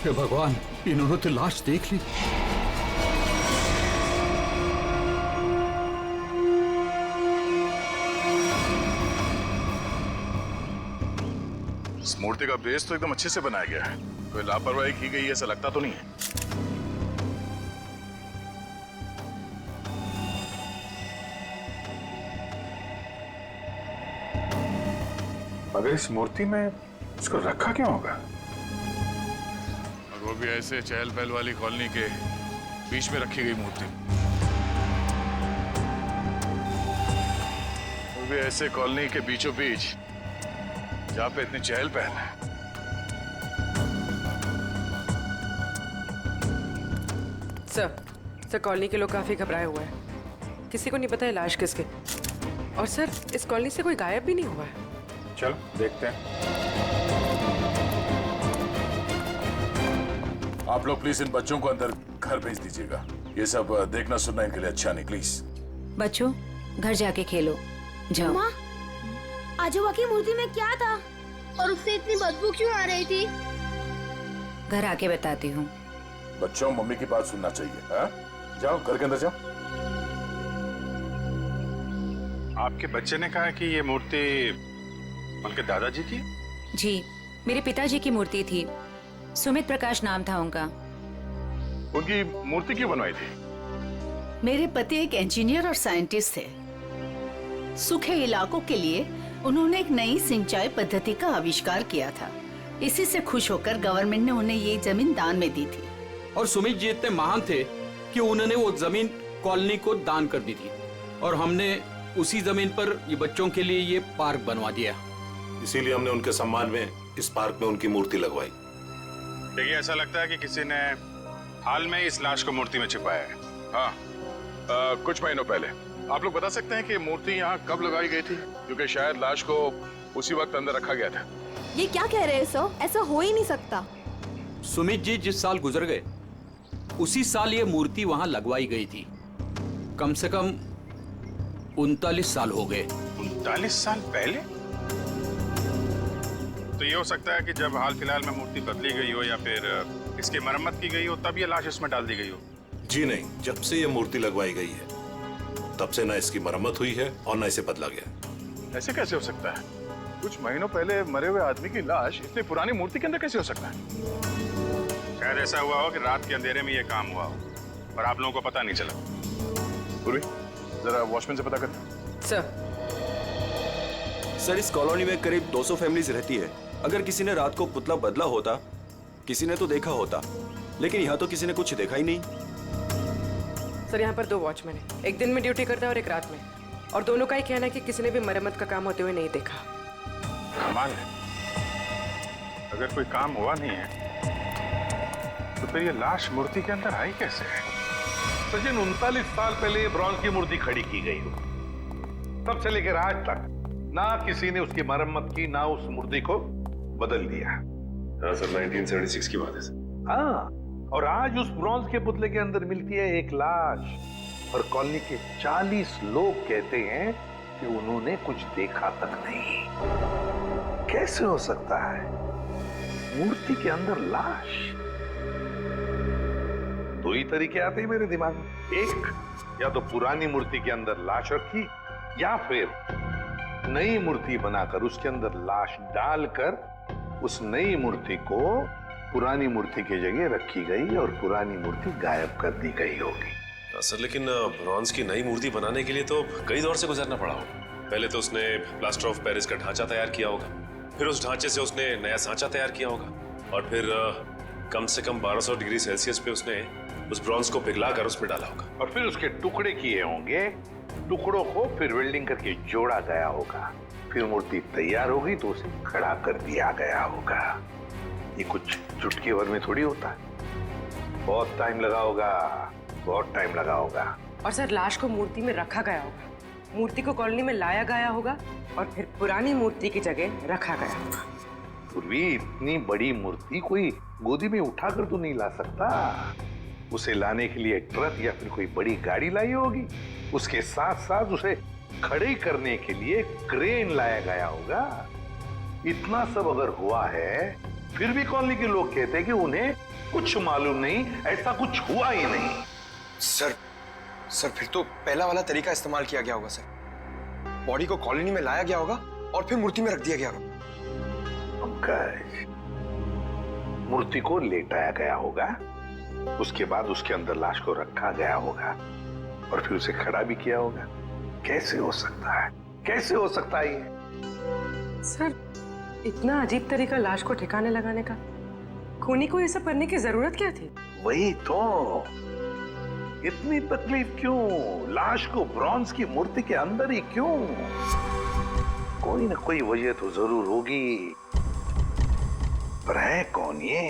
हे भगवान, इन्होंने तो लाश देख ली। इस मूर्ति का बेस तो एकदम अच्छे से बनाया गया है, कोई लापरवाही की गई ऐसा लगता तो नहीं है। मगर इस मूर्ति में इसको रखा क्यों होगा? और वो भी ऐसे चहल पहल वाली कॉलोनी के बीच में रखी गई मूर्ति, वो भी ऐसे कॉलोनी के बीचों बीच जहाँ पे इतनी चहल पहल है। सर कॉलोनी के लोग काफी घबराए हुए हैं, किसी को नहीं पता है लाश किसकी। और सर इस कॉलोनी से कोई गायब भी नहीं हुआ है। चलो देखते हैं। आप लोग प्लीज इन बच्चों को अंदर घर भेज दीजिएगा, ये सब देखना सुनना इनके लिए अच्छा नहीं। प्लीज बच्चों घर जाके खेलो, जाओ। माँ, आजोबा की मूर्ति में क्या था और उससे इतनी बदबू क्यों आ रही थी? घर आके बताती हूँ। बच्चों मम्मी की बात सुनना चाहिए। हाँ? जाओ घर के अंदर जाओ। आपके बच्चे ने कहा कि ये मूर्ति उनके दादाजी की? जी, मेरे पिताजी की मूर्ति थी, सुमित प्रकाश नाम था उनका। उनकी मूर्ति क्यों बनवाई थी? मेरे पति एक इंजीनियर और साइंटिस्ट थे। सूखे इलाकों के लिए उन्होंने एक नई सिंचाई पद्धति का आविष्कार किया था। इसी से खुश होकर गवर्नमेंट ने उन्हें ये जमीन दान में दी थी। और सुमित जी इतने महान थे कि उन्होंने वो जमीन कॉलोनी को दान कर दी थी, और हमने उसी जमीन पर ये बच्चों के लिए ये पार्क बनवा दिया। इसीलिए हमने उनके सम्मान में इस पार्क में उनकी मूर्ति लगवाई। देखिए, ऐसा लगता है कि किसी ने हाल में इस लाश को मूर्ति में छिपाया है। हाँ, कुछ महीनों पहले। आप लोग बता सकते हैं कि मूर्ति यहाँ कब लगाई गई थी? क्योंकि शायद लाश को उसी वक्त अंदर रखा गया था। ये क्या कह रहे हैं सर? ऐसा हो ही नहीं सकता। सुमित जी जिस साल गुजर गए उसी साल ये मूर्ति वहां लगवाई गई थी। कम से कम 39 साल हो गए। 39 साल पहले? तो ये हो सकता है कि जब हाल फिलहाल में मूर्ति बदली गई हो या फिर इसकी मरम्मत की गई हो, तब ये लाश इसमें डाल दी गई हो। जी नहीं, जब से ये मूर्ति लगवाई गई है तब से ना इसकी मरम्मत हुई है और ना इसे बदला गया। ऐसे कैसे हो सकता है? कुछ महीनों पहले मरे हुए आदमी की लाश इतनी पुरानी मूर्ति के अंदर कैसे हो सकता है? शायद ऐसा हुआ हो कि रात के अंधेरे में ये काम हुआ हो और आप लोगों को पता नहीं चला। पूर्वी, जरा वॉचमैन से पता करते। सर इस कॉलोनी में करीब 200 फैमिलीज रहती है। अगर किसी ने रात को पुतला बदला होता, किसी ने तो देखा होता, लेकिन यहाँ तो किसी ने कुछ देखा ही नहीं। सर यहाँ पर 2 वॉचमैन है, एक दिन में ड्यूटी करता है और एक रात में, और दोनों का ही कहना है कि किसी ने भी मरम्मत का काम होते हुए नहीं देखा। कमाल है, अगर कोई काम हुआ नहीं है तो फिर ये लाश मूर्ति के अंदर आई कैसे है? सचिन, 39 साल पहले ब्रॉन्ज की मूर्ति खड़ी की गई हो, तब से लेकर आज तक ना किसी ने उसकी मरम्मत की, ना उस मूर्ति को बदल दिया। हाँ सर, 1976 की बात है सर। हाँ, और आज उस ब्रॉन्ज के पुतले के अंदर मिलती है एक लाश, और कॉलोनी के 40 लोग कहते हैं कि उन्होंने कुछ देखा तक नहीं। कैसे हो सकता है? मूर्ति के अंदर लाश? 2 ही तरीके आते हैं मेरे दिमाग में। एक, या तो पुरानी मूर्ति के अंदर लाश रखी, या फिर नई मूर्ति बनाकर उसके अंदर लाश डालकर उस नई मूर्ति को पुरानी मूर्ति की जगह रखी गई और पुरानी मूर्ति गायब कर दी गई होगी। सर लेकिन ब्रॉन्ज की नई मूर्ति बनाने के लिए तो कई दौर से गुजरना पड़ा होगा। पहले तो उसने प्लास्टर ऑफ पेरिस का ढांचा तैयार किया होगा, फिर उस ढांचे से उसने नया सांचा तैयार किया होगा, और फिर कम से कम 1200 डिग्री सेल्सियस पे उसने उस ब्रॉन्ज को पिघलाकर उसमें डाला होगा, और फिर उसके टुकड़े किए होंगे। टुकड़ों को फिर वेल्डिंग करके जोड़ा गया होगा, फिर मूर्ति तैयार होगी तो उसे खड़ा कर दिया गया होगा। ये कुछ चुटकी भर में थोड़ी होता है, बहुत टाइम लगा होगा, बहुत टाइम लगा होगा। और सर लाश को मूर्ति में रखा गया होगा, मूर्ति को कॉलोनी में लाया गया होगा, और फिर पुरानी मूर्ति की जगह रखा गया होगा। पूर्वी, इतनी बड़ी मूर्ति कोई गोदी में उठाकर तो नहीं ला सकता। उसे लाने के लिए ट्रक या फिर कोई बड़ी गाड़ी लाई होगी। उसके साथ साथ उसे खड़े करने के लिए क्रेन लाया गया होगा। इतना सब अगर हुआ है फिर भी कॉलोनी के लोग कहते हैं कि उन्हें कुछ मालूम नहीं, ऐसा कुछ हुआ ही नहीं। सर फिर तो पहला वाला तरीका इस्तेमाल किया गया होगा सर। बॉडी को कॉलोनी में लाया गया होगा और फिर मूर्ति में रख दिया गया होगा। पंकज, मूर्ति को लेटाया गया होगा, उसके बाद उसके अंदर लाश को रखा गया होगा और फिर उसे खड़ा भी किया होगा। कैसे हो सकता है, कैसे हो सकता है ये? सर, इतना अजीब तरीका लाश को ठिकाने लगाने का, खूनी को ये सब करने की जरूरत क्या थी? वही तो, इतनी तकलीफ क्यों? लाश को ब्रॉन्ज की मूर्ति के अंदर ही क्यों? कोई ना कोई वजह तो जरूर होगी, पर है कौन ये?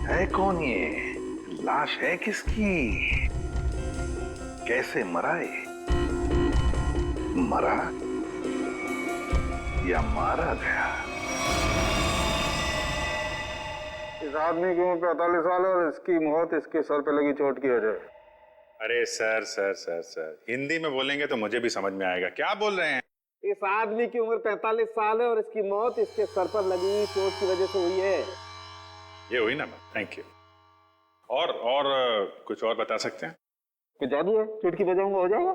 है कौन ये? लाश है किसकी? कैसे मरा ये? मरा या मारा गया? इस आदमी की उम्र 45 साल है और इसकी मौत इसके सर पे लगी चोट की वजह। अरे sir sir sir sir, Hindi में बोलेंगे तो मुझे भी समझ में आएगा। क्या बोल रहे हैं? इस आदमी की उम्र 45 साल है और इसकी मौत इसके सर पर लगी चोट की वजह से हुई है। ये हुई ना? Thank you. और कुछ और बता सकते हैं? कोई जादू है, चुटकी बजाऊंगा हो जाएगा?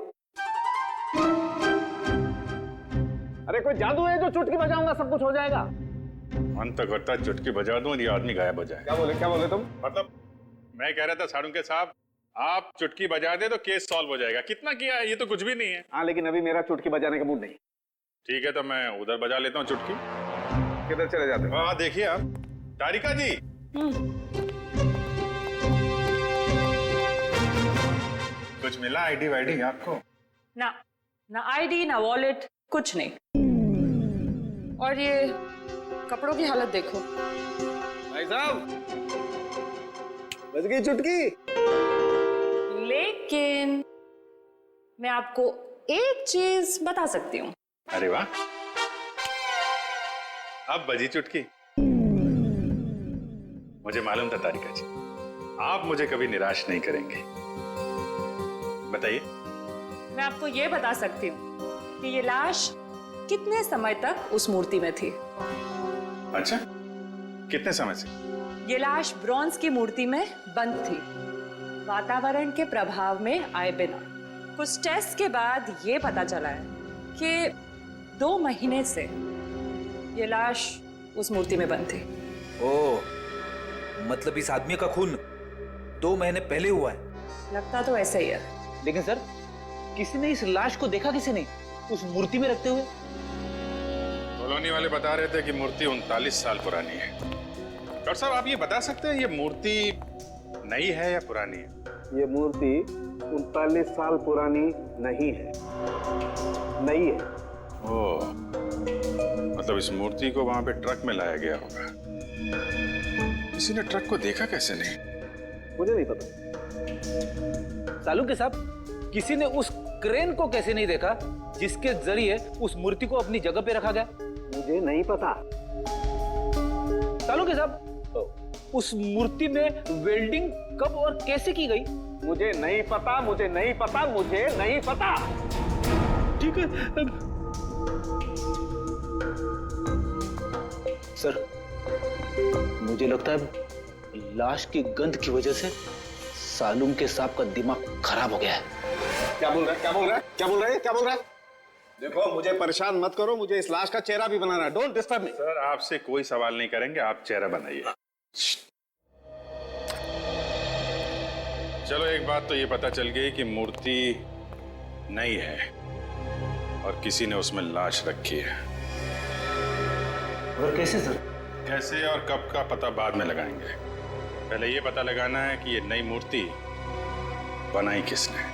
अरे कोई जादू है जो चुटकी बजाऊंगा सब कुछ हो जाएगा? मन तो करता है चुटकी बजा दूं और ये आदमी गायब हो जाए। क्या बोले तुम? मतलब मैं कह रहा था सारुंके साहब, आप चुटकी बजा दे तो केस सॉल्व हो जाएगा। कितना किया है, ये तो कुछ भी नहीं है। हाँ, लेकिन अभी मेरा चुटकी बजाने का मूड नहीं। ठीक है, तो मैं उधर बजा लेता हूँ चुटकी। किधर चले जाते हो? हाँ देखिए आप, तारिका जी। कुछ मिला आईडी वाईडी आपको? ना आईडी ना वॉलेट, कुछ नहीं। और ये कपड़ों की हालत देखो। भाई साहब, बज गई चुटकी। लेकिन मैं आपको एक चीज बता सकती हूँ। अरे वाह, अब बजी चुटकी। मुझे मालूम था तारिका जी, आप मुझे कभी निराश नहीं करेंगे। बताइए। मैं आपको ये बता सकती हूँ कि ये लाश कितने समय तक उस मूर्ति में थी। अच्छा, कितने समय से? ये लाश ब्रॉन्ज की मूर्ति में बंद थी, वातावरण के प्रभाव में आए बिना। कुछ टेस्ट के बाद ये पता चला है कि 2 महीने से ये लाश उस मूर्ति में बंद थी। ओह, मतलब इस आदमी का खून 2 महीने पहले हुआ है? लगता तो ऐसा ही है। लेकिन सर, किसी ने इस लाश को देखा किसी ने उस मूर्ति में रखते हुए? कॉलोनी वाले बता रहे थे कि मूर्ति 39 साल पुरानी है। डॉक्टर साहब, आप ये बता सकते हैं ये मूर्ति नई है या पुरानी है? ये मूर्ति 39 साल पुरानी नहीं है, नई है। ओह, मतलब इस मूर्ति को वहां पे ट्रक में लाया गया होगा। किसी ने ट्रक को देखा कैसे नहीं? मुझे नहीं पता। सालू के साहब, किसी ने उस क्रेन को कैसे नहीं देखा जिसके जरिए उस मूर्ति को अपनी जगह पे रखा गया? मुझे नहीं पता। सालू के साहब, उस मूर्ति में वेल्डिंग कब और कैसे की गई? मुझे नहीं पता, मुझे नहीं पता, मुझे नहीं पता। ठीक है सर, मुझे लगता है लाश की गंध की वजह से सालूम के साहब का दिमाग खराब हो गया है। क्या बोल रहा है? देखो, मुझे परेशान मत करो, मुझे इस लाश का चेहरा भी बनाना है। Don't disturb me. सर, आपसे कोई सवाल नहीं करेंगे, आप चेहरा बनाइए। चलो, एक बात तो ये पता चल गई कि मूर्ति नई है और किसी ने उसमें लाश रखी है। और कैसे सर? कैसे और कब का पता बाद में लगाएंगे। पहले ये पता लगाना है कि ये नई मूर्ति बनाई किसने।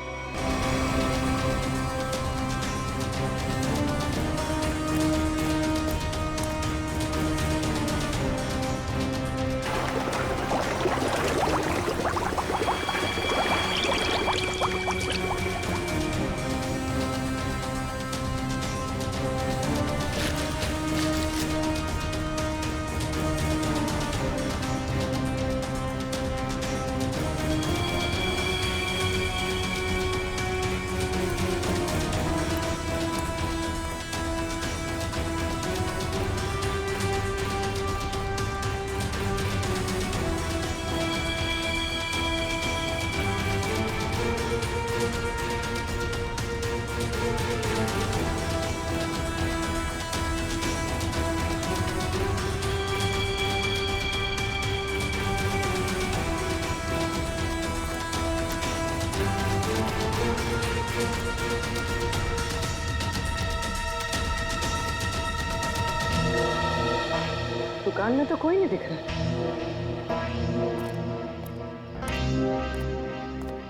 दुकान में तो कोई नहीं दिख रहा।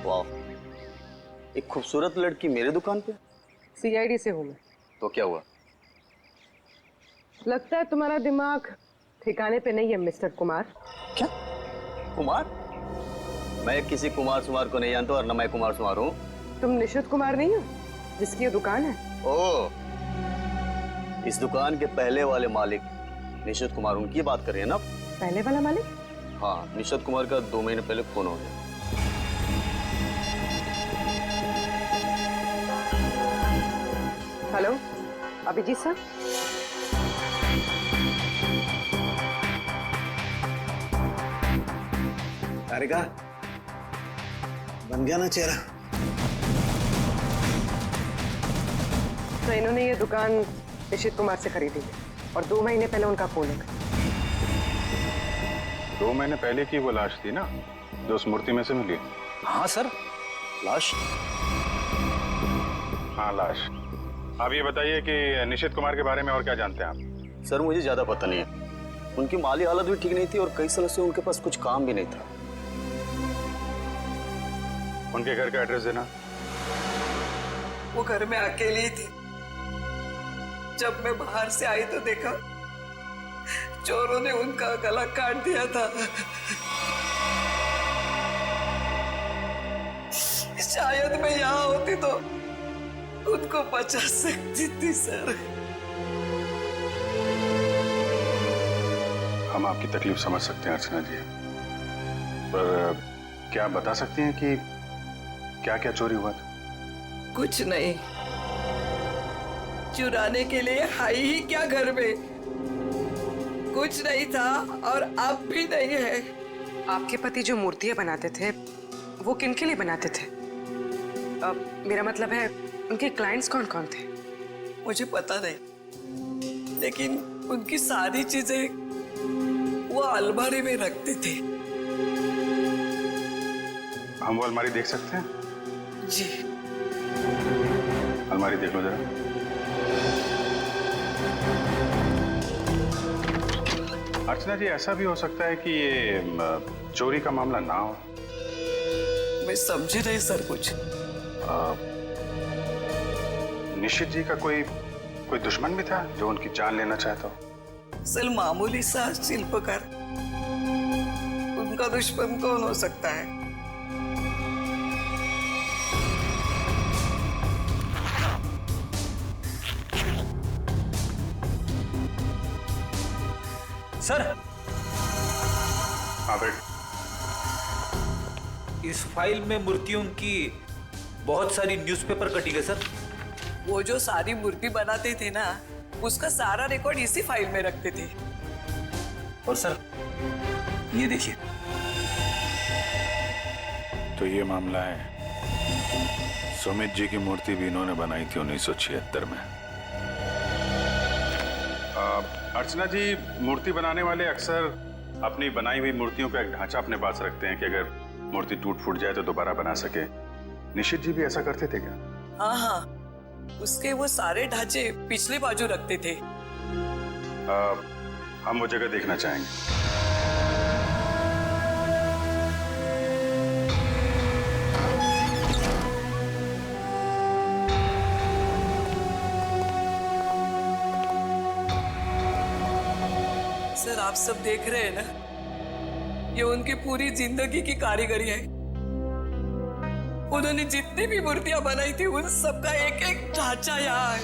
वाह, एक खूबसूरत लड़की मेरे दुकान पे। सीआईडी से हूँ मैं। तो क्या हुआ? लगता है तुम्हारा दिमाग ठिकाने पे नहीं है मिस्टर कुमार। क्या? कुमार? मैं किसी कुमार सुमार को नहीं जानता और न मैं कुमार सुमार हूँ। तुम निशित कुमार नहीं हो जिसकी ये दुकान है? ओह, इस दुकान के पहले वाले मालिक निशित कुमार, उनकी बात कर रहे हैं ना? पहले वाला मालिक? हाँ, निशित कुमार का 2 महीने पहले खून हो गया। Hello, Abhijit sir. तारिका, बन गया ना चेहरा? तो इन्होंने ये दुकान निशित कुमार से खरीदी है और 2 महीने पहले उनका खून हो गया। 2 महीने पहले की वो लाश थी ना जो उस मूर्ति में से मिली? हाँ सर, लाश। हाँ, लाश। आप ये बताइए कि निशित कुमार के बारे में और क्या जानते हैं आप? सर, मुझे ज्यादा पता नहीं है। उनकी माली हालत भी ठीक नहीं थी और कई सालों से उनके पास कुछ काम भी नहीं था। उनके घर का एड्रेस देना। वो घर में अकेली थी। जब मैं बाहर से आई तो देखा चोरों ने उनका गला काट दिया था। शायद मैं यहाँ होती तो उनको बचा सकती थी सर। हम आपकी तकलीफ समझ सकते हैं अर्चना जी, पर क्या आप बता सकती हैं कि क्या क्या चोरी हुआ था? कुछ नहीं, चुराने के लिए आई ही क्या घर में? कुछ नहीं था और अब भी नहीं है। आपके पति जो मूर्तियां बनाते थे वो किनके लिए बनाते थे? मेरा मतलब है उनके क्लाइंट्स कौन कौन थे? मुझे पता नहीं, लेकिन उनकी सारी चीजें वो अलमारी में रखते थे। हम वो अलमारी देख सकते हैं? जी। अलमारी देख लो जरा। अर्चना जी, ऐसा भी हो सकता है कि ये चोरी का मामला ना हो। मैं समझी नहीं सर कुछ। निशित जी का कोई दुश्मन भी था जो उनकी जान लेना चाहता हो? सर, मामूली सा शिल्पकार, उनका दुश्मन कौन हो सकता है? सर, हाँ बेट। इस फाइल में मूर्तियों की बहुत सारी न्यूज़पेपर कटिंग है सर। वो जो सारी मूर्ति बनाते थे ना, उसका सारा रिकॉर्ड इसी फाइल में रखते थे। और सर, ये देखिए। तो ये मामला है, सुमित जी की मूर्ति भी इन्होंने बनाई थी 1976 में। अर्चना जी, मूर्ति बनाने वाले अक्सर अपनी बनाई हुई मूर्तियों का एक ढांचा अपने पास रखते हैं कि अगर मूर्ति टूट फूट जाए तो दोबारा बना सके। निशित जी भी ऐसा करते थे क्या? हाँ हाँ, उसके वो सारे ढांचे पिछले बाजू रखते थे। हम वो जगह देखना चाहेंगे। सर, आप सब देख रहे हैं ना, ये उनकी पूरी जिंदगी की कारीगरी है। उन्होंने जितनी भी मूर्तियां बनाई थी उन सबका एक एक ढांचा यहाँ है।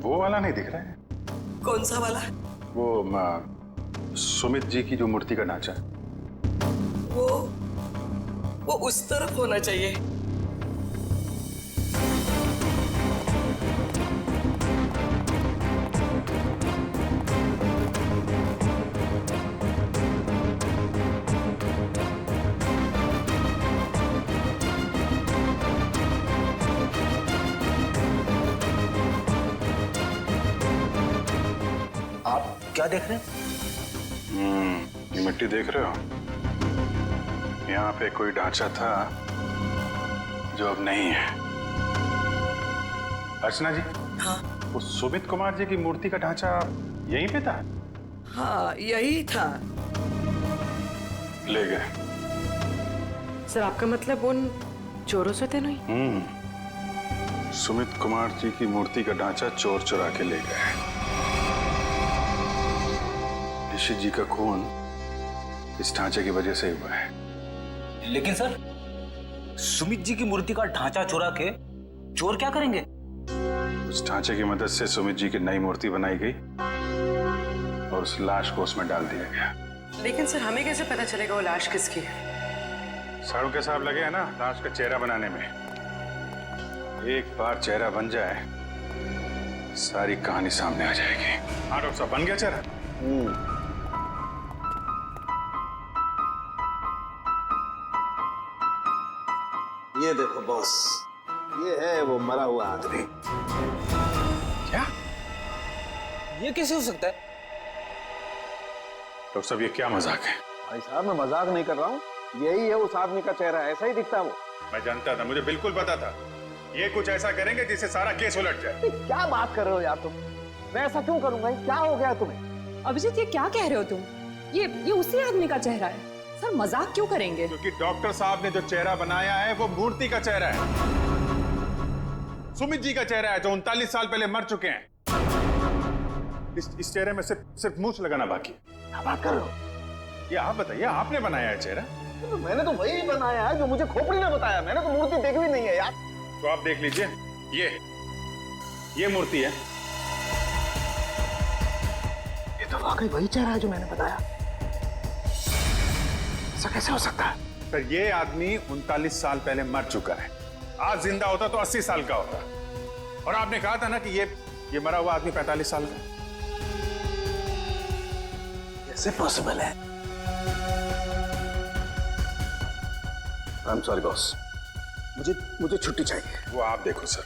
वो वाला नहीं दिख रहा है? कौन सा वाला? वो सुमित जी की जो मूर्ति का ढांचा है। वो उस तरफ होना चाहिए। आप क्या देख रहे हैं? ये मिट्टी देख रहे हो? यहाँ पे कोई ढांचा था जो अब नहीं है। अर्चना जी, हाँ वो सुमित कुमार जी की मूर्ति का ढांचा यहीं पे था? हाँ यही था। ले गए। सर आपका मतलब उन चोरों से तो नहीं? सुमित कुमार जी की मूर्ति का ढांचा चोर चुरा के ले गए। ऋषि जी का खून इस ढांचे की वजह से हुआ है। लेकिन सर, सुमित जी की मूर्ति का ढांचा चुरा के चोर क्या करेंगे? उस ढांचे की मदद से सुमित जी की नई मूर्ति बनाई गई और उस लाश को उसमें डाल दिया गया। लेकिन सर हमें कैसे पता चलेगा वो लाश किसकी है? साड़ू के साहब लगे हैं ना लाश का चेहरा बनाने में। एक बार चेहरा बन जाए सारी कहानी सामने आ जाएगी। हाँ डॉक्टर साहब, बन गया चेहरा? ये देखो बॉस, ये है वो मरा हुआ आदमी। क्या? ये कैसे हो सकता है? डॉक्टर साहब ये क्या मजाक है? भाई साहब मैं मजाक नहीं कर रहा हूँ, यही है उस आदमी का चेहरा, ऐसा ही दिखता है वो। मैं जानता था, मुझे बिल्कुल पता था ये कुछ ऐसा करेंगे जिससे सारा केस उलट जाए। क्या बात कर रहे हो यार तुम? मैं ऐसा क्यों करूंगा? क्या हो गया तुम्हें? अभिजीत ये क्या कह रहे हो तुम? ये उसी आदमी का चेहरा है। सर मजाक क्यों करेंगे? क्योंकि डॉक्टर साहब ने जो चेहरा बनाया है वो मूर्ति का चेहरा है। सुमित जी का चेहरा है जो 39 साल पहले मर चुके हैं। इस चेहरे में सिर्फ मूंछ लगाना बाकी है। क्या बात कर रहे हो? ये आप बताइए, आपने बनाया है चेहरा? तो मैंने तो वही बनाया है जो मुझे खोपड़ी ने बताया। मैंने तो मूर्ति देखी भी नहीं है यार। तो आप देख लीजिए, ये मूर्ति है। ये तो वाकई वही चेहरा है जो मैंने बताया। ऐसा कैसे हो सकता है? सर ये आदमी 39 साल पहले मर चुका है। आज जिंदा होता तो 80 साल का होता। और आपने कहा था ना कि ये मरा हुआ आदमी 45 साल का। कैसे पॉसिबल है? आई एम सॉरी बॉस, मुझे छुट्टी चाहिए। वो आप देखो सर।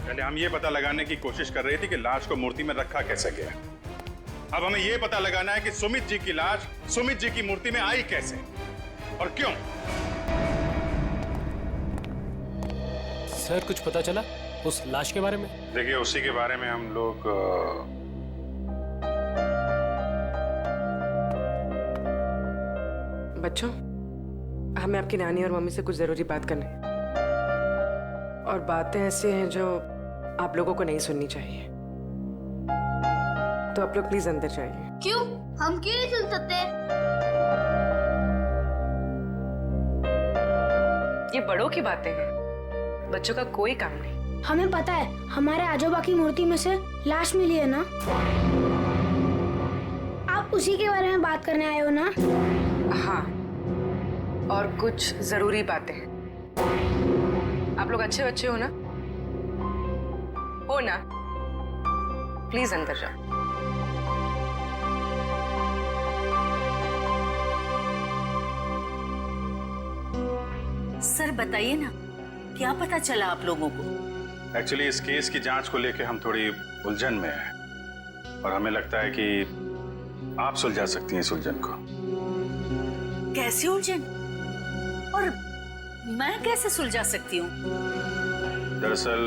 पहले हम ये पता लगाने की कोशिश कर रहे थे कि लाश को मूर्ति में रखा कैसे गया। अब हमें ये पता लगाना है कि सुमित जी की लाश सुमित जी की मूर्ति में आई कैसे और क्यों। सर कुछ पता चला उस लाश के बारे में? देखिए उसी के बारे में हम लोग बच्चों, हमें आपकी नानी और मम्मी से कुछ जरूरी बात करनी है। और बातें ऐसी हैं जो आप लोगों को नहीं सुननी चाहिए। तो आप लोग प्लीज अंदर जाइए। क्यों? हम क्यों नहीं सुन सकते? ये बड़ों की बातें हैं, बच्चों का कोई काम नहीं। हमें पता है, हमारे आजोबा की मूर्ति में से लाश मिली है ना। आप उसी के बारे में बात करने आए हो ना? हाँ, और कुछ जरूरी बातें हैं। आप लोग अच्छे बच्चे हो ना? हो ना? प्लीज अंदर जाओ। सर बताइए ना, क्या पता चला आप लोगों को? एक्चुअली इस केस की जांच को लेकर हम थोड़ी उलझन में हैं और हमें लगता है कि आप सुलझा सकती हैं इस उलझन को। कैसी उलझन? और मैं कैसे सुलझा सकती हूँ? दरअसल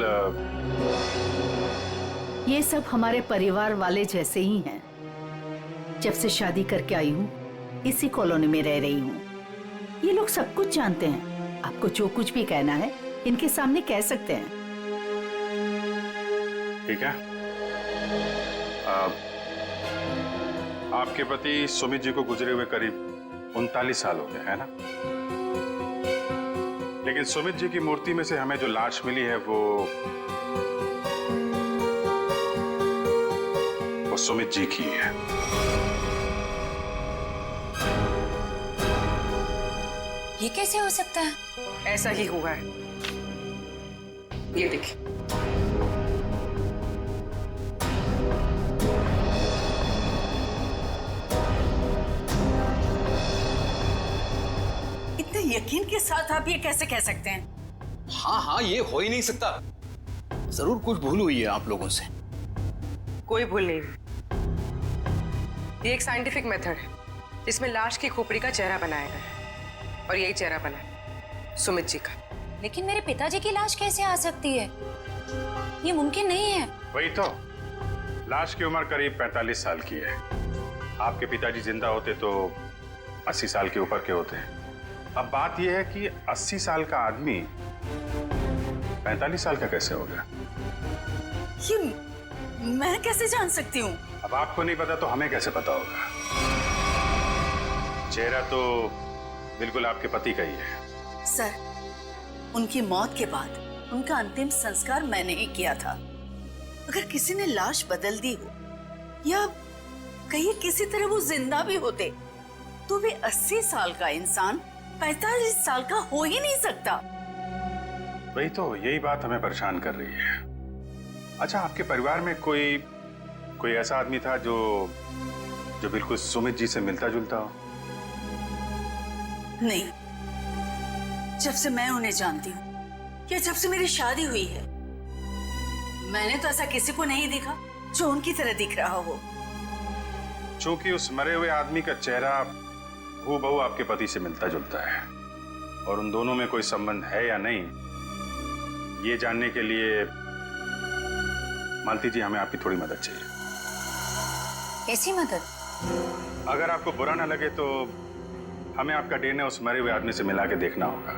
ये सब हमारे परिवार वाले जैसे ही हैं। जब से शादी करके आई हूँ इसी कॉलोनी में रह रही हूँ। ये लोग सब कुछ जानते हैं। आपको जो कुछ भी कहना है इनके सामने कह सकते हैं। ठीक है। आपके पति सुमित जी को गुजरे हुए करीब 39 साल हो गए है ना? लेकिन सुमित जी की मूर्ति में से हमें जो लाश मिली है वो सुमित जी की है। ये कैसे हो सकता है? ऐसा ही हुआ है। ये देखिए। इतने यकीन के साथ आप ये कैसे कह सकते हैं? हाँ ये हो ही नहीं सकता। जरूर कुछ भूल हुई है आप लोगों से। कोई भूल नहीं हुई। ये एक साइंटिफिक मेथड है जिसमें लाश की खोपड़ी का चेहरा बनाया गया है और यही चेहरा बना है। सुमित जी का। लेकिन मेरे पिताजी की लाश कैसे आ सकती है? ये मुमकिन नहीं है। वही तो, लाश की उम्र करीब 45 साल की है। आपके पिताजी जिंदा होते तो 80 साल के ऊपर के होते हैं। अब बात यह है कि 80 साल का आदमी 45 साल का कैसे हो गया? ये मैं कैसे जान सकती हूँ? अब आपको नहीं पता तो हमें कैसे पता होगा? चेहरा तो बिल्कुल आपके पति का ही है। सर, उनकी मौत के बाद उनका अंतिम संस्कार मैंने ही किया था। अगर किसी ने लाश बदल दी हो या कहीं किसी तरह वो जिंदा भी होते तो भी 80 साल का इंसान 45 साल का हो ही नहीं सकता। वही तो, यही बात हमें परेशान कर रही है। अच्छा, आपके परिवार में कोई ऐसा आदमी था जो बिल्कुल सुमित जी से मिलता जुलता हो? नहीं, जब से मैं उन्हें जानती हूँ या जब से मेरी शादी हुई है, मैंने तो ऐसा किसी को नहीं देखा जो उनकी तरह दिख रहा हो। चूंकि उस मरे हुए आदमी का चेहरा हूबहू आपके पति से मिलता जुलता है और उन दोनों में कोई संबंध है या नहीं, ये जानने के लिए मालती जी हमें आपकी थोड़ी मदद चाहिए। कैसी मदद? अगर आपको बुरा ना लगे तो हमें आपका डीएनए उस मरे हुए आदमी से मिला के देखना होगा।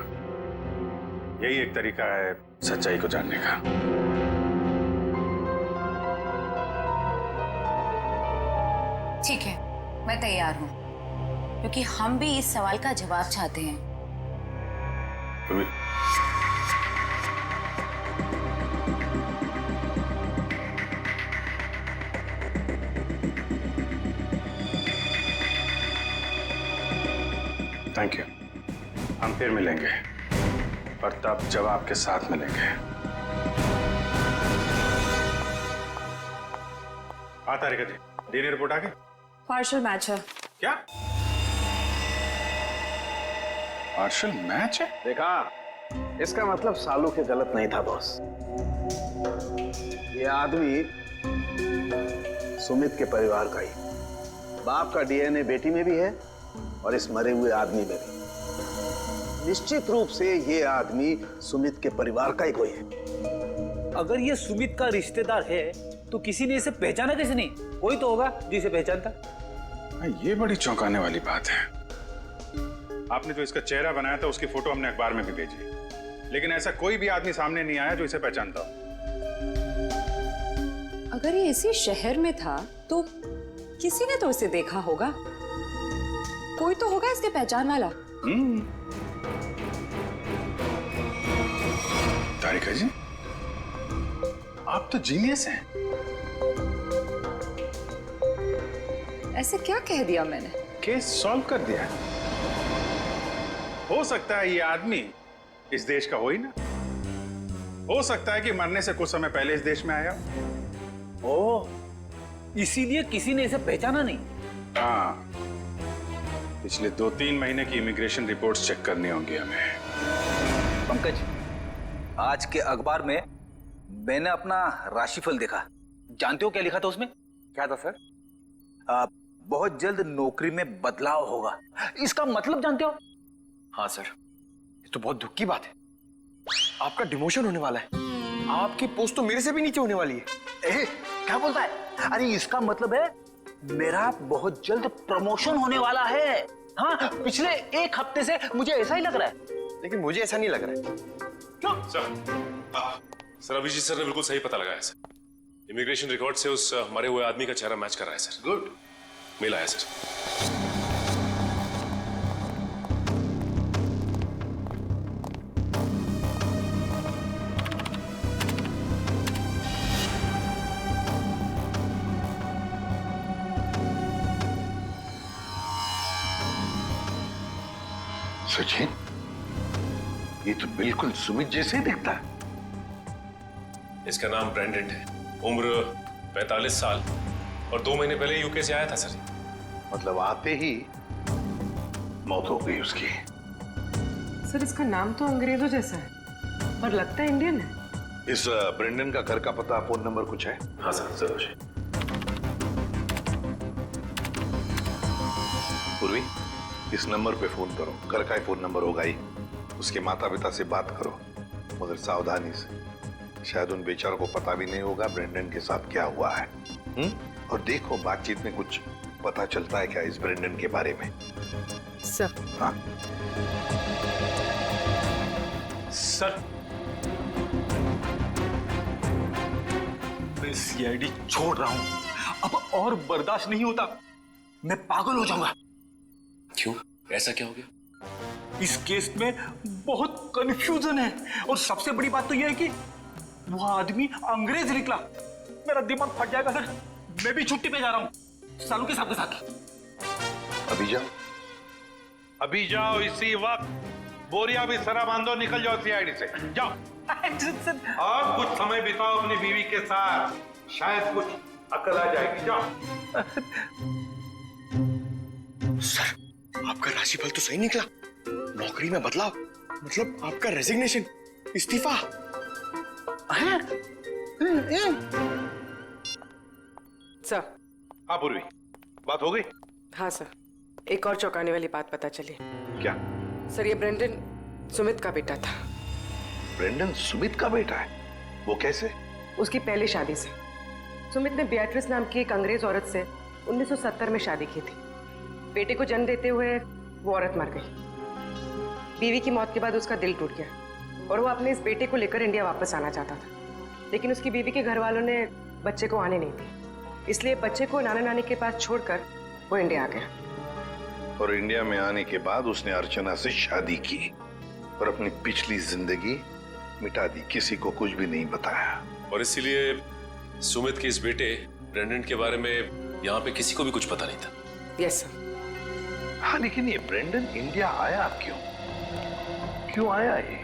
यही एक तरीका है सच्चाई को जानने का। ठीक है, मैं तैयार हूँ, क्योंकि हम भी इस सवाल का जवाब चाहते हैं। Thank you. हम फिर मिलेंगे और तब जवाब के साथ मिलेंगे। आता रेखा जी, डीएनए रिपोर्ट आ गई? पार्शियल मैच है। क्या पार्शियल मैच है? देखा, इसका मतलब सालू के गलत नहीं था बॉस। ये आदमी सुमित के परिवार का ही। बाप का डीएनए बेटी में भी है और इस मरे हुए आदमी में भी। निश्चित रूप से ये आदमी सुमित के परिवार का ही कोई है। अगर ये सुमित का रिश्तेदार है तो किसी ने इसे पहचाना कैसे नहीं? कोई तो होगा जो इसे पहचानता। ये बड़ी चौंकाने वाली बात है। आपने जो इसका चेहरा बनाया था उसकी फोटो हमने अखबार में भी भेजी, लेकिन ऐसा कोई भी आदमी सामने नहीं आया जो इसे पहचानता हो। अगर ये इसी शहर में था तो किसी ने तो इसे देखा होगा। कोई तो होगा इसके पहचान वाला। तारिका जी, आप तो जीनियस हैं। ऐसे क्या कह दिया मैंने? केस सॉल्व कर दिया। हो सकता है ये आदमी इस देश का हो ही ना। हो सकता है कि मरने से कुछ समय पहले इस देश में आया। ओह, इसीलिए किसी ने इसे पहचाना नहीं। हाँ, पिछले 2-3 महीने की इमिग्रेशन रिपोर्ट्स चेक करनी होंगी हमें। पंकज, आज के अखबार में मैंने अपना राशिफल देखा। जानते हो क्या लिखा था उसमें? क्या था सर? बहुत जल्द नौकरी में बदलाव होगा। इसका मतलब जानते हो? हाँ सर, ये तो बहुत दुख की बात है। आपका डिमोशन होने वाला है। आपकी पोस्ट तो मेरे से भी नीचे होने वाली है। क्या बोलता है? अरे इसका मतलब है मेरा बहुत जल्द प्रमोशन होने वाला है। हाँ, पिछले 1 हफ्ते से मुझे ऐसा ही लग रहा है। लेकिन मुझे ऐसा नहीं लग रहा है। क्यों? सर अभिजीत सर ने बिल्कुल सही पता लगाया सर। इमिग्रेशन रिकॉर्ड से उस मरे हुए आदमी का चेहरा मैच कर रहा है सर। गुड, मिला है सर। सचिन, ये तो बिल्कुल सुमित जैसे ही दिखता है। इसका नाम ब्रेंडन है, उम्र 45 साल और 2 महीने पहले यूके से आया था सर। मतलब आते ही मौत हो गई उसकी। सर, इसका नाम तो अंग्रेजों जैसा है पर लगता है इंडियन है। इस ब्रेंडन का घर का पता, फोन नंबर कुछ है? हाँ सर, जरूर। पूर्वी, इस नंबर पे फोन करो। घर का ही फोन नंबर होगा ही। उसके माता पिता से बात करो, मगर सावधानी से। शायद उन बेचारों को पता भी नहीं होगा ब्रेंडन के साथ क्या हुआ है। और देखो बातचीत में कुछ पता चलता है क्या इस ब्रेंडन के बारे में। सर। हाँ सर, मैं सीआईडी छोड़ रहा हूं, अब और बर्दाश्त नहीं होता, मैं पागल हो जाऊंगा। क्यों, ऐसा क्या हो गया? इस केस में बहुत कंफ्यूजन है, और सबसे बड़ी बात तो यह है कि वो आदमी अंग्रेज निकला। मेरा दिमाग फट जाएगा सर। मैं भी छुट्टी पे जा रहा हूं, सालू के साथ। अभी जाओ, अभी जाओ, इसी वक्त। बोरिया भी सरा बांधो, निकल जाओ सीआईडी से, जाओ। और कुछ समय बिताओ अपनी बीवी के साथ, शायद कुछ अकल आ जाएगी। जाओ। सर, आपका राशिफल तो सही निकला। नौकरी में बदलाव, मतलब आपका रेजिग्नेशन, इस्तीफा। सर। हाँ पूर्वी, बात हो गई? हाँ सर, एक और चौंकाने वाली बात पता चली। क्या? सर, ये ब्रेंडन सुमित का बेटा था। ब्रेंडन सुमित का बेटा है? वो कैसे? उसकी पहली शादी से। सुमित ने बेatrice नाम की एक अंग्रेज औरत से 1970 में शादी की थी। बेटे को जन्म देते हुए वो औरत मर गई। बीवी की मौत के बाद उसका दिल टूट गया और वो अपने इस बेटे को लेकर इंडिया वापस आना चाहता था, लेकिन उसकी बीवी के घर वालों ने बच्चे को आने नहीं दी, इसलिए बच्चे को नाना नानी के पास छोड़कर वो इंडिया आ गया। और इंडिया में आने के बाद उसने अर्चना से शादी की और अपनी पिछली जिंदगी मिटा दी, किसी को कुछ भी नहीं बताया। और इसीलिए सुमित के इस बेटे ब्रेंडन के बारे में यहाँ पे किसी को भी कुछ पता नहीं था। Yes sir. हाँ, लेकिन ये ब्रेंडन इंडिया आया क्यों? क्यों आया ये?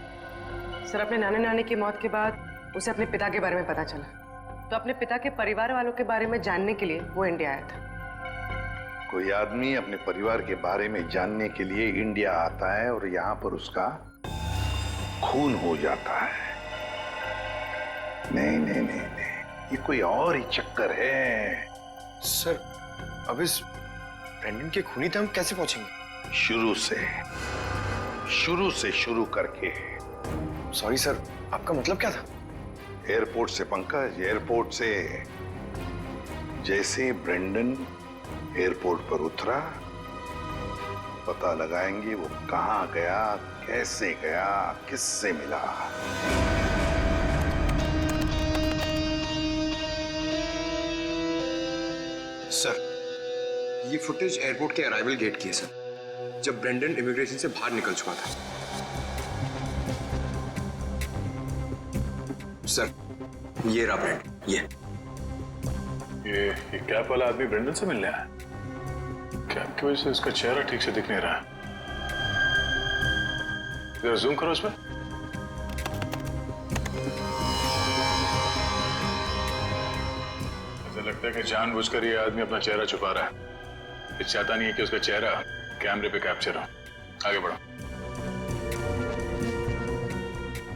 सर, अपने नाना नानी की मौत के बाद उसे अपने पिता के बारे में पता चला, तो अपने पिता के परिवार वालों के बारे में जानने के लिए वो इंडिया आया था। कोई आदमी अपने परिवार के बारे में जानने के लिए इंडिया आता है और यहाँ पर उसका खून हो जाता है। नहीं नहीं नहीं नहीं, ये कोई और ही चक्कर है। सर, अब इस ब्रेंडन के खूनी तक हम कैसे पहुंचेंगे? शुरू से शुरू करके। सॉरी सर, आपका मतलब क्या था? एयरपोर्ट से पंकज, एयरपोर्ट से। जैसे ब्रेंडन एयरपोर्ट पर उतरा, पता लगाएंगे वो कहाँ गया, कैसे गया, किससे मिला। सर, ये फुटेज एयरपोर्ट के अराइवल गेट की है सर, जब ब्रेंडन इमिग्रेशन से बाहर निकल चुका था। सर, ये रहा ब्रेंडन, ये कैप वाला आदमी ब्रेंडन से मिलने आया? कैप की वजह से उसका चेहरा ठीक से दिख नहीं रहा। जरा जूम करो उस पर। ऐसा लगता है कि जानबूझकर ये आदमी अपना चेहरा छुपा रहा है। ये चाहता नहीं है कि उसका चेहरा कैमरे पे कैप्चर हो। आगे बढ़ो।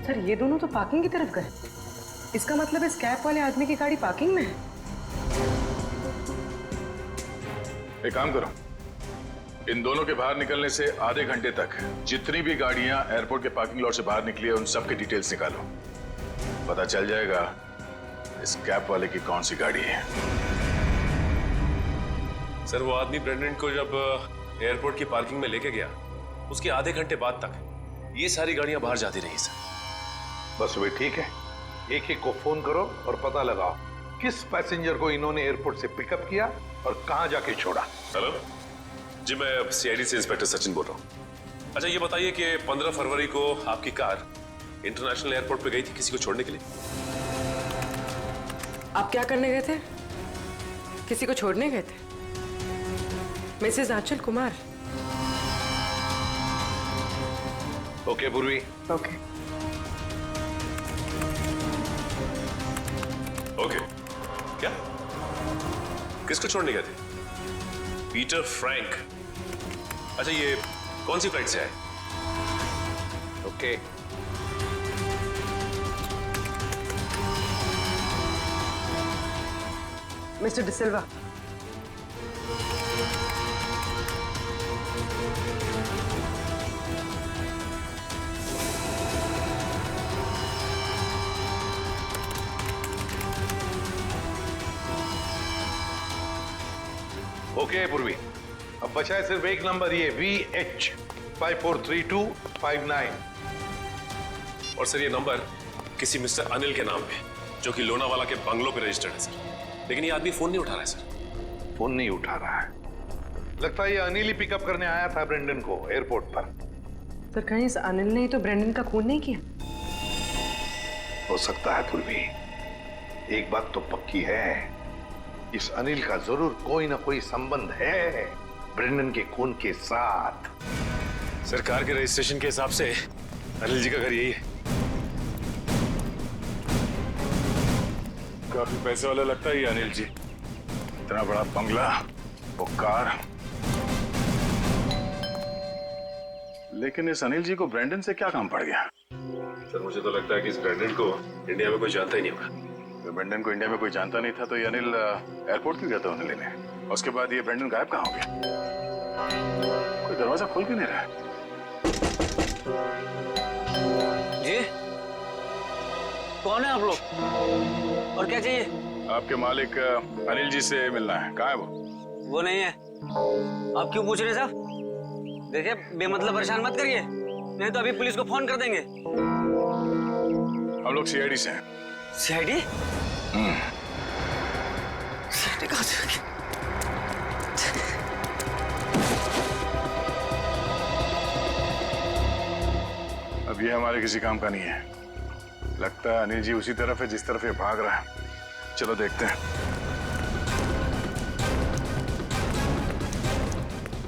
सर, ये दोनों तो पार्किंग की तरफ गए। इसका मतलब इस कैप वाले आदमी की गाड़ी पार्किंग में है। एक काम करो, इन दोनों के बाहर निकलने से आधे घंटे तक जितनी भी गाड़ियां एयरपोर्ट के पार्किंग लॉट से बाहर निकली है उन सब के डिटेल्स निकालो। पता चल जाएगा इस कैप वाले की कौन सी गाड़ी है। सर, वो आदमी ब्रेंडन को जब एयरपोर्ट की पार्किंग में लेके गया, उसके आधे घंटे बाद तक ये सारी गाड़ियां बाहर जाती रही सर। बस वे ठीक है, एक एक को फोन करो और पता लगाओ किस पैसेंजर को इन्होंने एयरपोर्ट से पिकअप किया और कहां जाके छोड़ा। हेलो जी, मैं सीआईडी से इंस्पेक्टर सचिन बोल रहा हूँ। अच्छा, ये बताइए कि 15 फरवरी को आपकी कार इंटरनेशनल एयरपोर्ट पे गई थी किसी को छोड़ने के लिए? आप क्या करने गए थे? किसी को छोड़ने गए थे? मिसेस आंचल कुमार। ओके पूर्वी। Okay okay. क्या? किसको छोड़ने गए थे? Peter Frank. अच्छा, ये कौन सी फ्लाइट से आए? ओके। मिस्टर डिसिल्वा, ओके पूर्वी, अब बचा है सिर्फ एक नंबर, ये VH 543259। और सर ये नंबर किसी मिस्टर अनिल के नाम पे, जो कि लोनावाला के बंगलों पे रजिस्टर्ड है सर। लेकिन ये आदमी फोन नहीं उठा रहा है सर। फोन नहीं उठा रहा है? लगता है ये अनिल ही पिकअप करने आया था ब्रेंडन को एयरपोर्ट पर। सर कहीं इस अनिल ने तो ब्रेंडन का खून नहीं किया? हो सकता है पूर्वी। एक बात तो पक्की है, इस अनिल का जरूर कोई ना कोई संबंध है ब्रेंडन के खून के साथ। सरकार के रजिस्ट्रेशन के हिसाब से अनिल जी का घर यही है। काफी पैसे वाला लगता है ये अनिल जी। इतना बड़ा बंगला, वो कार। लेकिन इस अनिल जी को ब्रेंडन से क्या काम पड़ गया? सर मुझे तो लगता है कि इस ब्रेंडन को इंडिया में कोई जानता ही नहीं होगा। तो ब्रेंडन को इंडिया में कोई जानता नहीं था तो ये अनिल एयरपोर्ट क्यों गया था उन्हें लेने? उसके बाद ये ब्रेंडन गायब कहाँ हो गया? कोई दरवाजा खोल क्यों नहीं रहा? जी कौन है आप लोग और क्या चाहिए? आपके मालिक अनिल जी से मिलना है। कहाँ है वो नहीं है। आप क्यों पूछ रहे साहब? देखिए बेमतलब परेशान मत करिए, नहीं तो अभी पुलिस को फोन कर देंगे। हम लोग CID से हैं। CID? CID कहाँ से? अब ये हमारे किसी काम का नहीं है। लगता है अनिल जी उसी तरफ है जिस तरफ ये भाग रहा है। चलो देखते हैं।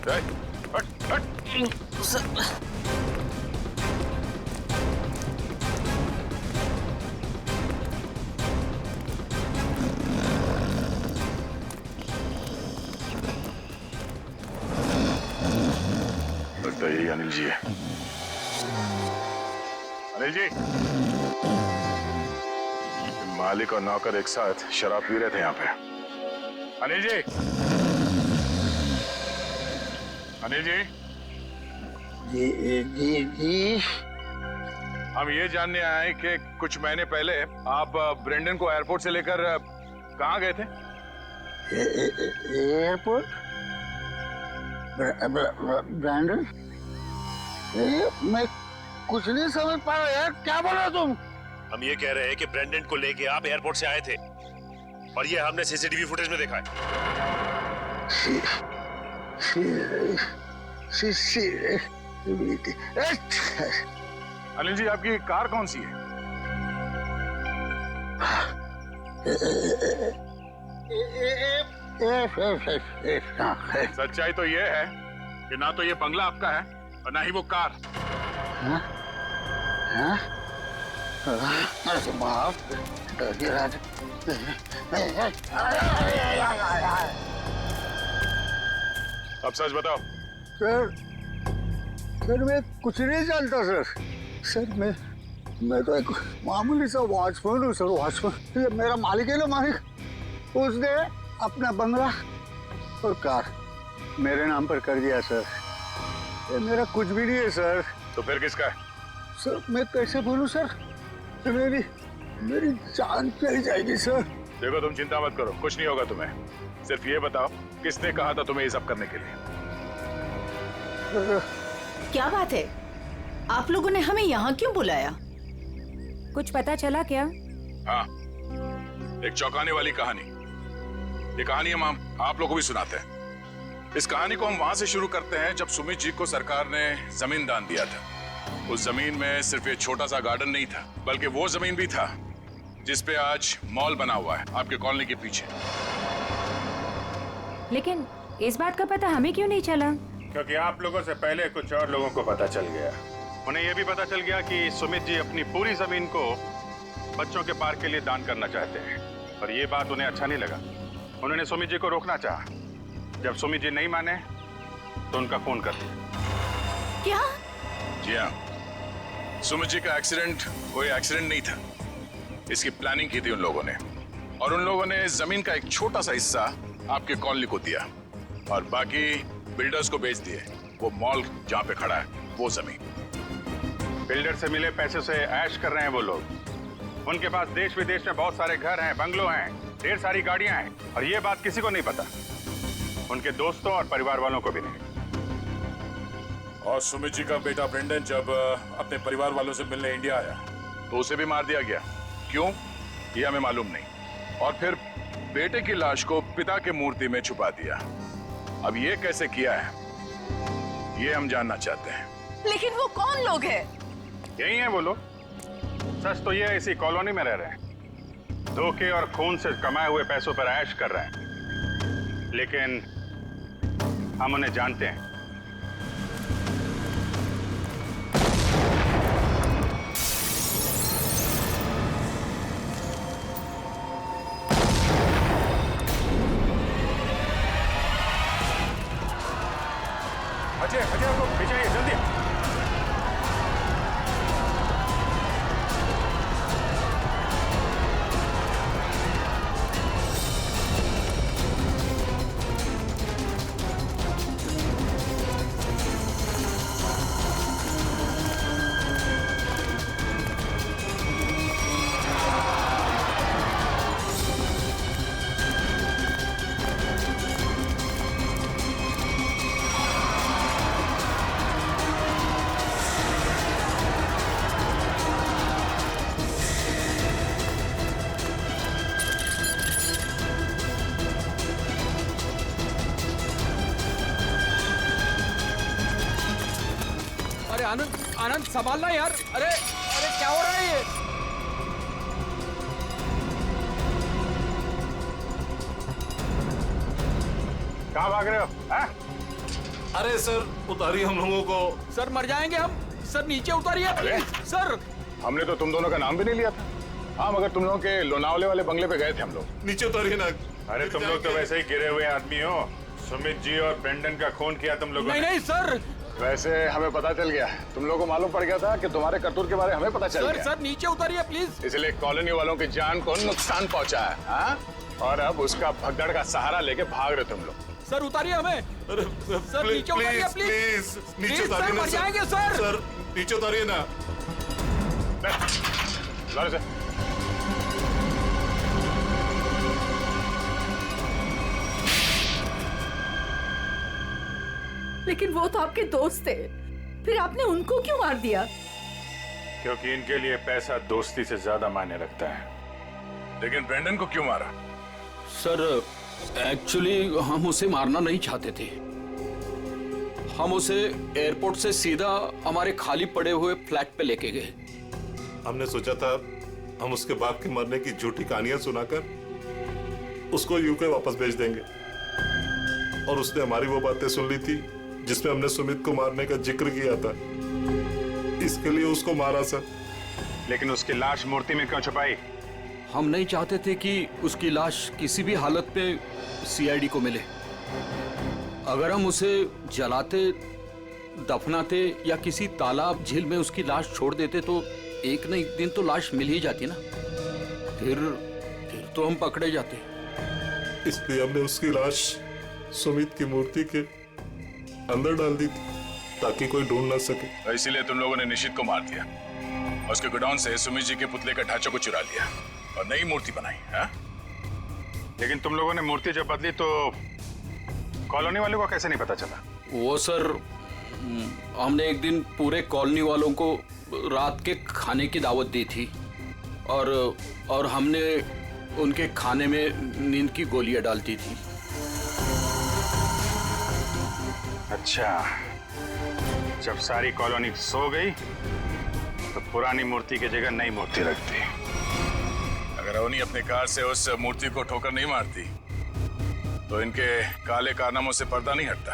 हट, हट। लगता है यही अनिल जी है। अनिल जी, मालिक और नौकर एक साथ शराब पी रहे थे यहाँ पे। अनिल जी, अनिल जी, जी। हम ये जानने आए कि कुछ महीने पहले आप ब्रेंडन को एयरपोर्ट से लेकर कहाँ गए थे? एयरपोर्ट? ब्रेंडन? मैं कुछ नहीं समझ पा रहा यार, क्या बोल रहे हो तुम? हम ये कह रहे हैं कि ब्रेंडन को लेके आप एयरपोर्ट से आए थे और ये हमने CCTV फुटेज में देखा है। अनिल जी, आपकी कार कौन सी है? सच्चाई तो ये है कि ना तो ये बंगला आपका है और ना ही वो कार। अब सच बताओ। सर मैं कुछ नहीं जानता सर मैं तो एक मामूली सा वॉचमैन हूँ सर, वॉचमैन। मेरा मालिक है ना, मालिक, उसने अपना बंगला और कार मेरे नाम पर कर दिया सर। ये मेरा कुछ भी नहीं है सर। तो फिर किसका है? सर मैं कैसे बोलूं सर, मेरी जान चली जाएगी सर। देखो तुम चिंता मत करो, कुछ नहीं होगा तुम्हें। सिर्फ ये बताओ किसने कहा था तुम्हें ये सब करने के लिए? क्या बात है, आप लोगों ने हमें यहाँ क्यों बुलाया? कुछ पता चला क्या? हाँ, एक चौंकाने वाली कहानी। ये कहानी हम आप लोगों को भी सुनाते हैं। इस कहानी को हम वहां से शुरू करते हैं जब सुमित जी को सरकार ने जमीन दान दिया था। उस जमीन में सिर्फ ये छोटा सा गार्डन नहीं था, बल्कि वो जमीन भी था जिसपे आज मॉल बना हुआ है आपके कॉलोनी के पीछे। लेकिन इस बात का पता हमें क्यों नहीं चला? क्योंकि आप लोगों से पहले कुछ और लोगों को पता चल गया। उन्हें यह भी पता चल गया कि सुमित जी अपनी पूरी जमीन को बच्चों के पार्क के लिए दान करना चाहते हैं, और ये बात उन्हें अच्छा नहीं लगा। उन्होंने सुमित जी को रोकना चाहा। जब सुमित जी नहीं माने तो उनका खून कर दिया। क्या? जी हाँ, सुमित जी का एक्सीडेंट कोई एक्सीडेंट नहीं था। इसकी प्लानिंग की थी उन लोगों ने, और उन लोगों ने जमीन का एक छोटा सा हिस्सा आपके कॉलोनी को दिया और बाकी बिल्डर्स को बेच दिए। वो मॉल जहाँ पे खड़ा है वो जमीन। बिल्डर से मिले पैसे से ऐश कर रहे हैं वो लोग। उनके पास देश विदेश में बहुत सारे घर हैं, बंगलो हैं, ढेर सारी गाड़ियां हैं, और ये बात किसी को नहीं पता। उनके दोस्तों और परिवार वालों को भी नहीं। और सुमित जी का बेटा ब्रेंडन जब अपने परिवार वालों से मिलने इंडिया आया तो उसे भी मार दिया गया। क्यों, ये हमें मालूम नहीं। और फिर बेटे की लाश को पिता की मूर्ति में छुपा दिया। अब ये कैसे किया है, ये हम जानना चाहते हैं। लेकिन वो कौन लोग हैं? यही है वो लोग। सच तो ये इसी कॉलोनी में रह रहे हैं, धोखे और खून से कमाए हुए पैसों पर ऐश कर रहे हैं, लेकिन हम उन्हें जानते हैं। अजय, अजय आप लोग पीछे आइए, जल्दी। आनंद, आनंद संभालना यार। अरे अरे क्या हो रहा है ये? कहाँ भाग रहे हो? अरे सर उतारिए हम लोगों को। सर मर जाएंगे हम। सर नीचे उतारिए प्लीज। सर हमने तो तुम दोनों का नाम भी नहीं लिया था। हाँ, मगर तुम लोगों के लोनावले वाले बंगले पे गए थे हम लोग। नीचे उतारिए ना। अरे तुम लोग तो वैसे ही गिरे हुए आदमी हो। सुमित जी और ब्रेंडन का खून किया तुम लोगों ने। नहीं सर, वैसे हमें पता चल गया, तुम लोगों को मालूम पड़ गया था कि तुम्हारे करतूत के बारे में हमें पता चल गया। सर नीचे उतारिए प्लीज। इसलिए कॉलोनी वालों की जान को नुकसान पहुंचा है। हाँ? और अब उसका भगदड़ का सहारा लेके भाग रहे तुम लोग। सर उतारिए हमें। सर नीचे उतारिए प्लीज। नीचे उतारिए ना मर जाएंगे सर। सर नीचे उतारिए ना। लेकिन वो तो आपके दोस्त थे, फिर आपने उनको क्यों मार दिया? क्योंकि इनके लिए पैसा दोस्ती से ज्यादा मायने रखता है। लेकिन ब्रेंडन को क्यों मारा? सर एक्चुअली हम उसे मारना नहीं चाहते थे। हम उसे एयरपोर्ट से सीधा हमारे खाली पड़े हुए फ्लैट पे लेके गए। हमने सोचा था हम उसके बाप के मरने की झूठी कहानियां सुनाकर उसको यूके वापस भेज देंगे, और उसने हमारी वो बातें सुन ली थी जिसमें हमने सुमित को मारने का जिक्र किया था। इसके लिए उसको मारा सर। लेकिन उसकी लाश मूर्ति में क्यों छुपाई? हम नहीं चाहते थे कि उसकी लाश किसी भी हालत में सीआईडी को मिले। अगर हम उसे जलाते, दफनाते या किसी तालाब झील में उसकी लाश छोड़ देते तो एक न एक दिन तो लाश मिल ही जाती ना। फिर तो हम पकड़े जाते। इसलिए हमने उसकी लाश सुमित की मूर्ति के अंदर डाल दी थी ताकि कोई ढूंढ ना सके। इसीलिए तुम लोगों ने निशित को मार दिया और उसके गोडाउन से सुमित जी के पुतले का ढांचा को चुरा लिया और नई मूर्ति बनाई। हाँ? लेकिन तुम लोगों ने मूर्ति जब बदली तो कॉलोनी वालों को कैसे नहीं पता चला? वो सर, हमने एक दिन पूरे कॉलोनी वालों को रात के खाने की दावत दी थी और हमने उनके खाने में नींद की गोलियां डालती थी। अच्छा, जब सारी कॉलोनी सो गई तो पुरानी मूर्ति की जगह नई मूर्ति रख दी। अगर अवनी अपने कार से उस मूर्ति को ठोकर नहीं मारती तो इनके काले कारनामों से पर्दा नहीं हटता।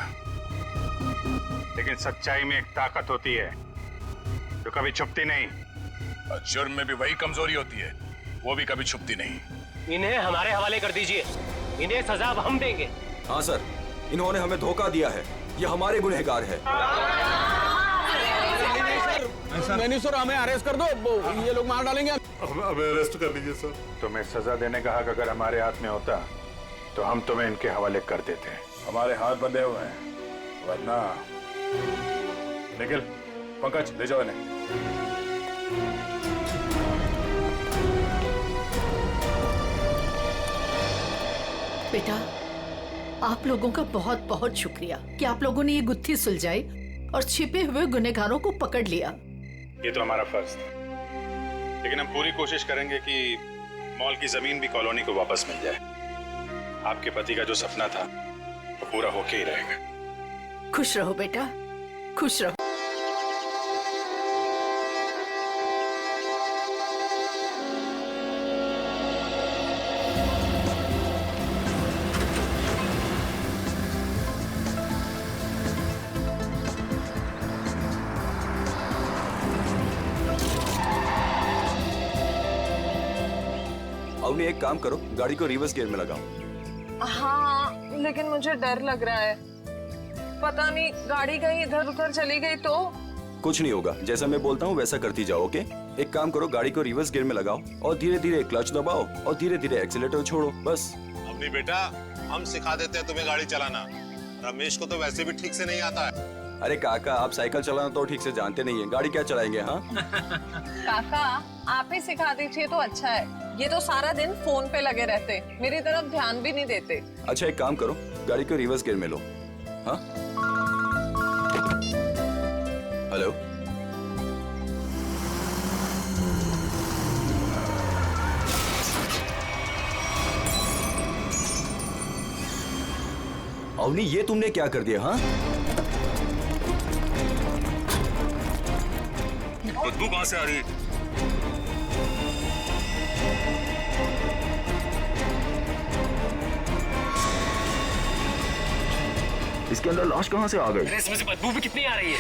लेकिन सच्चाई में एक ताकत होती है जो कभी छुपती नहीं, और जुर्म में भी वही कमजोरी होती है, वो भी कभी छुपती नहीं। इन्हें हमारे हवाले कर दीजिए, इन्हें सजा अब हम देंगे। हाँ सर, इन्होंने हमें धोखा दिया है, ये हमारे गुनहगार है। नहीं सर, हमें अरेस्ट कर दो, ये लोग मार डालेंगे। हमें अरेस्ट कर लीजिए सर। तुम्हें सजा देने का हक अगर हमारे हाथ में होता तो हम तुम्हें इनके हवाले कर देते। हमारे हाथ बंधे हुए हैं, वरना निखिल, पंकज ले जाओ इन्हें। बेटा, आप लोगों का बहुत बहुत शुक्रिया कि आप लोगों ने ये गुत्थी सुलझाई और छिपे हुए गुनहगारों को पकड़ लिया। ये तो हमारा फर्ज था, लेकिन हम पूरी कोशिश करेंगे कि मॉल की जमीन भी कॉलोनी को वापस मिल जाए। आपके पति का जो सपना था वो पूरा होके ही रहेगा। खुश रहो बेटा, खुश रहो। अवनी एक काम करो, गाड़ी को रिवर्स गियर में लगाओ। हाँ, लेकिन मुझे डर लग रहा है। पता नहीं गाड़ी कहीं इधर उधर चली गई तो। कुछ नहीं होगा, जैसा मैं बोलता हूँ वैसा करती जाओ। ओके, एक काम करो, गाड़ी को रिवर्स गियर में लगाओ और धीरे धीरे क्लच दबाओ और धीरे धीरे एक्सीलेटर छोड़ो, बस। अवनी बेटा, हम सिखा देते हैं तुम्हें गाड़ी चलाना। रमेश को तो वैसे भी ठीक से नहीं आता है। अरे काका, आप साइकिल चलाना तो ठीक से जानते नहीं है, गाड़ी क्या चलाएंगे? हाँ काका, आप ही सिखा दीजिए तो अच्छा है। ये तो सारा दिन फोन पे लगे रहते, मेरी तरफ ध्यान भी नहीं देते। अच्छा एक काम करो, गाड़ी को रिवर्स गियर में लो। हाँ, हेलो, अवनी ये तुमने क्या कर दिया? हाँ, बदबू कहां से आ रही है? इसके अंदर लाश कहां से आ गई? इसमें से बदबू भी कितनी आ रही है?